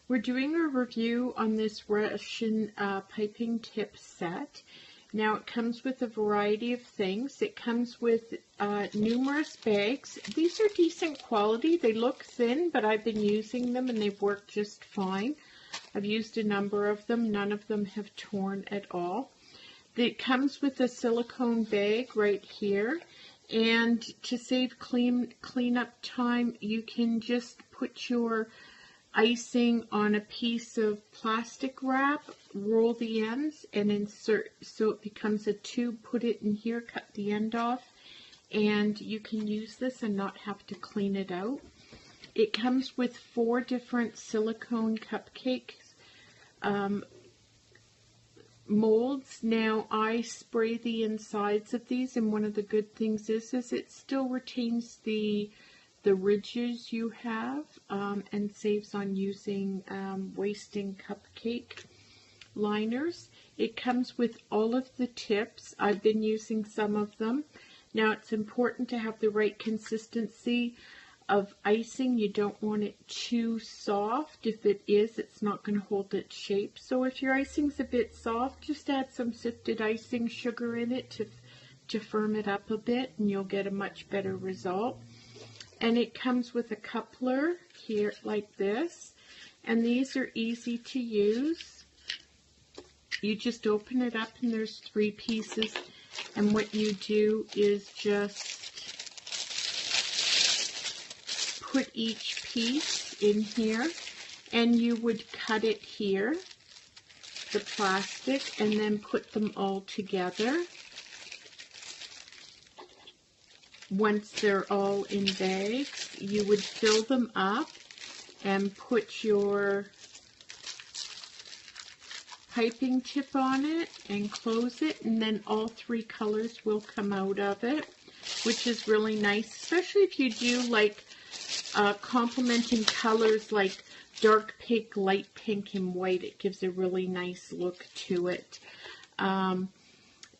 We're doing a review on this Russian piping tip set. Now it comes with a variety of things. It comes with numerous bags. These are decent quality. They look thin, but I've been using them and they've worked just fine. I've used a number of them. None of them have torn at all. It comes with a silicone bag right here. And to save cleanup time, you can just put your icing on a piece of plastic wrap, roll the ends, and insert so it becomes a tube. Put it in here, cut the end off, and you can use this and not have to clean it out. It comes with 4 different silicone cupcakes molds. Now I spray the insides of these, and one of the good things is it still retains the ridges you have and saves on using wasting cupcake liners. It comes with all of the tips. I've been using some of them. Now it's important to have the right consistency of icing. You don't want it too soft. If it is, it's not going to hold its shape. So if your icing's a bit soft, just add some sifted icing sugar in it to firm it up a bit, and you'll get a much better result. And it comes with a coupler here like this, and these are easy to use. You just open it up and there's 3 pieces, and what you do is just put each piece in here, and you would cut it here, the plastic, and then put them all together. Once they're all in bags, you would fill them up and put your piping tip on it and close it, and then all 3 colors will come out of it, which is really nice, especially if you do like complementing colors like dark pink, light pink, and white. It gives a really nice look to it.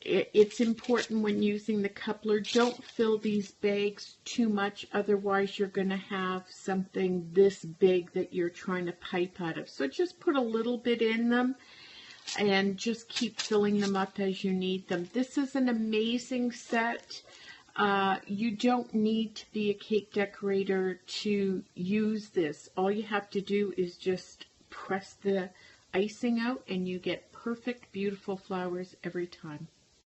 It's important when using the coupler, don't fill these bags too much, otherwise you're going to have something this big that you're trying to pipe out of. So just put a little bit in them and just keep filling them up as you need them. This is an amazing set. You don't need to be a cake decorator to use this. All you have to do is just press the icing out and you get perfect, beautiful flowers every time.